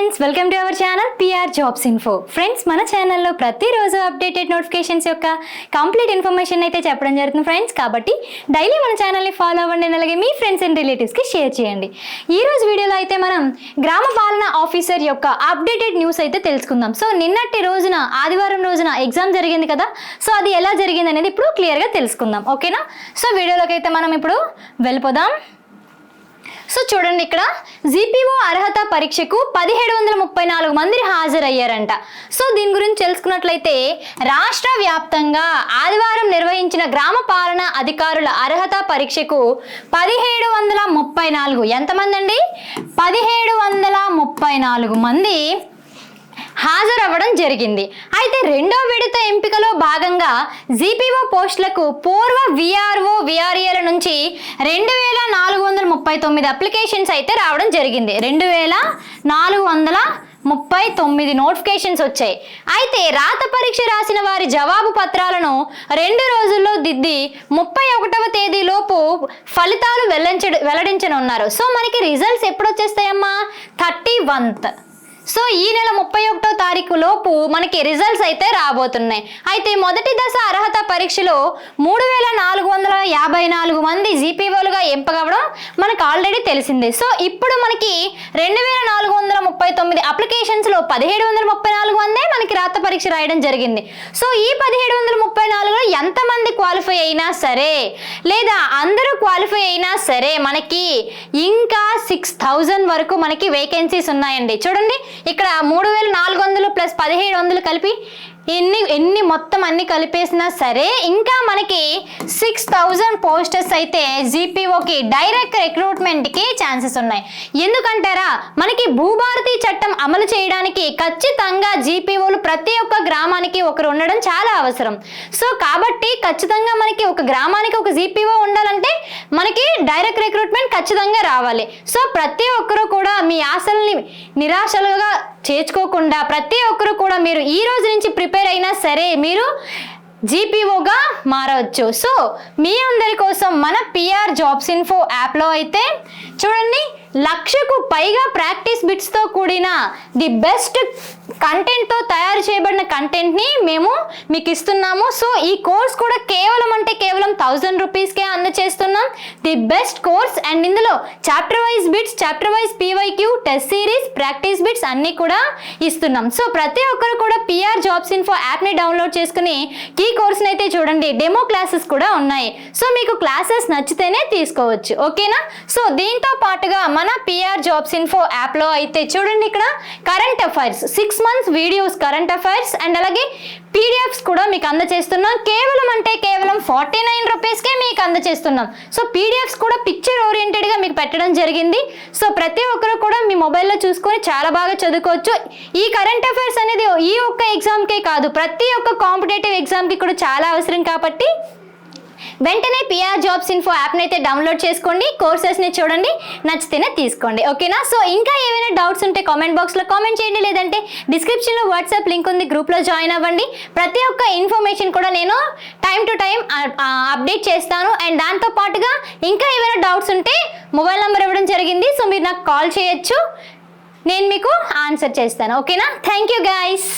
Friends, welcome to our channel PR jobs info. Friends, మన ఛానల్లో ప్రతిరోజు అప్డేటెడ్ నోటిఫికేషన్స్ యొక్క కంప్లీట్ ఇన్ఫర్మేషన్ అయితే చెప్పడం జరుగుతుంది ఫ్రెండ్స్. కాబట్టి డైలీ మన ఛానల్ని ఫాలో అవ్వండి, అలాగే మీ ఫ్రెండ్స్ అండ్ రిలేటివ్స్కి షేర్ చేయండి. ఈ రోజు వీడియోలో అయితే మనం గ్రామ పాలన ఆఫీసర్ యొక్క అప్డేటెడ్ న్యూస్ అయితే తెలుసుకుందాం. సో నిన్నటి రోజున ఆదివారం రోజున ఎగ్జామ్ జరిగింది కదా, సో అది ఎలా జరిగింది అనేది ఇప్పుడు క్లియర్గా తెలుసుకుందాం. ఓకేనా? సో వీడియోలోకి అయితే మనం ఇప్పుడు వెళ్ళిపోదాం. సో చూడండి, ఇక్కడ జీపీఓ అర్హత పరీక్షకు 1734 మంది హాజరయ్యారంట. సో దీని గురించి తెలుసుకున్నట్లయితే రాష్ట్ర వ్యాప్తంగా ఆదివారం నిర్వహించిన గ్రామ పాలన అధికారుల అర్హత పరీక్షకు 1734 ఎంతమంది అండి? 1734 మంది హాజరవ్వడం జరిగింది. అయితే రెండో విడత ఎంపికలో భాగంగా జీపీఓ పోస్టులకు పూర్వ విఆర్ఓ విఆర్ఏల నుంచి 2439 అప్లికేషన్స్ అయితే రావడం జరిగింది. 2439 నోటిఫికేషన్స్ వచ్చాయి. అయితే రాత పరీక్ష రాసిన వారి జవాబు పత్రాలను 2 రోజుల్లో దిద్ది 31వ తేదీలోపు ఫలితాలు వెల్లడించనున్నారు. సో మనకి రిజల్ట్స్ ఎప్పుడు వచ్చేస్తాయమ్మా? 31th. సో ఈ నెల 31వ తారీఖు లోపు మనకి రిజల్ట్స్ అయితే రాబోతున్నాయి. అయితే మొదటి దశ అర్హత పరీక్షలో 3454 మంది జీపీఓలుగా ఎంపికవడం మనకు ఆల్రెడీ తెలిసిందే. సో ఇప్పుడు మనకి 2439 అప్లికేషన్స్లో 1734 మందే మనకి రాత పరీక్ష రాయడం జరిగింది. సో ఈ 1734లో ఎంతమంది క్వాలిఫై అయినా సరే, లేదా అందరూ క్వాలిఫై అయినా సరే, మనకి ఇంకా 6000 వరకు మనకి వేకెన్సీస్ ఉన్నాయండి. చూడండి, ఇక్కడ 3400 ప్లస్ 1700 కలిపి ఎన్ని మొత్తం అన్ని కలిపేసినా సరే ఇంకా మనకి 6000 పోస్టర్స్ అయితే జీపీఓకి డైరెక్ట్ రిక్రూట్మెంట్కి ఛాన్సెస్ ఉన్నాయి. ఎందుకంటారా, మనకి భూభారతి చట్టం అమలు చేయడానికి ఖచ్చితంగా జీపీఓలు ప్రతి ఒక్క గ్రామానికి ఒకరు ఉండడం చాలా అవసరం. సో కాబట్టి ఖచ్చితంగా మనకి ఒక గ్రామానికి ఒక జీపీఓ ఉండాలంటే మనకి డైరెక్ట్ రిక్రూట్మెంట్ ఖచ్చితంగా రావాలి. సో ప్రతి ఒక్కరు కూడా మీ ఆశల్ని నిరాశలుగా చేర్చుకోకుండా ప్రతి ఒక్కరు కూడా మీరు ఈ రోజు నుంచి ప్రిపేర్ అయినా సరే మీరు జీపీఓగా మారవచ్చు. సో మీ అందరి కోసం మన పిఆర్ జాబ్స్ ఇన్ఫో యాప్లో అయితే చూడండి, 1,00,000కు పైగా ప్రాక్టీస్ బిట్స్తో కూడిన ది బెస్ట్ కంటెంట్తో తయారు చేయబడిన కంటెంట్ని మేము మీకు ఇస్తున్నాము. సో ఈ కోర్స్ కూడా కేవలం 1000 రూపీస్కే అందచేస్తున్నాం. The best course. అండ్ ఇందులో chapter wise bits, chapter wise PYQ, test series, practice bits అన్నీ కూడా ఇస్తున్నాం. సో ప్రతి ఒక్కరు కూడా పిఆర్ జాబ్స్ ఇన్ఫో యాప్ని డౌన్లోడ్ చేసుకుని ఈ కోర్స్ని అయితే చూడండి. డెమో క్లాసెస్ కూడా ఉన్నాయి. సో మీకు క్లాసెస్ నచ్చితేనే తీసుకోవచ్చు. ఓకేనా? సో దీంతో పాటుగా మన పిఆర్ జాబ్స్ ఇన్ఫో యాప్లో అయితే చూడండి, ఇక్కడ current affairs 6 months videos current affairs and అలాగే పీడిఎఫ్స్ కూడా మీకు అందచేస్తున్నాం. కేవలం 49 రూపీస్కే మీకు అందచేస్తున్నాం. సో పీడిఎఫ్స్ కూడా పిక్చర్ ఓరియంటెడ్గా మీకు పెట్టడం జరిగింది. సో ప్రతి ఒక్కరు కూడా మీ మొబైల్లో చూసుకొని చాలా బాగా చదువుకోవచ్చు. ఈ కరెంట్ అఫైర్స్ అనేది ఈ ఒక్క ఎగ్జామ్కే కాదు, ప్రతి ఒక్క కాంపిటేటివ్ ఎగ్జామ్కి కూడా చాలా అవసరం. కాబట్టి వెంటనే పిఆర్ జాబ్స్ ఇన్ఫో యాప్ని అయితే డౌన్లోడ్ చేసుకోండి, కోర్సెస్ని చూడండి, నచ్చితేనే తీసుకోండి. ఓకేనా? సో ఇంకా ఏమైనా డౌట్స్ ఉంటే కామెంట్ బాక్స్లో కామెంట్ చేయండి, లేదంటే డిస్క్రిప్షన్లో వాట్సాప్ లింక్ ఉంది, గ్రూప్లో జాయిన్ అవ్వండి. ప్రతి ఒక్క ఇన్ఫర్మేషన్ కూడా నేను టైం టు టైం అప్డేట్ చేస్తాను. అండ్ దాంతో పాటుగా ఇంకా ఏమైనా డౌట్స్ ఉంటే మొబైల్ నెంబర్ ఇవ్వడం జరిగింది. సో మీరు నాకు కాల్ చేయొచ్చు, నేను మీకు ఆన్సర్ చేస్తాను. ఓకేనా? Thank you guys.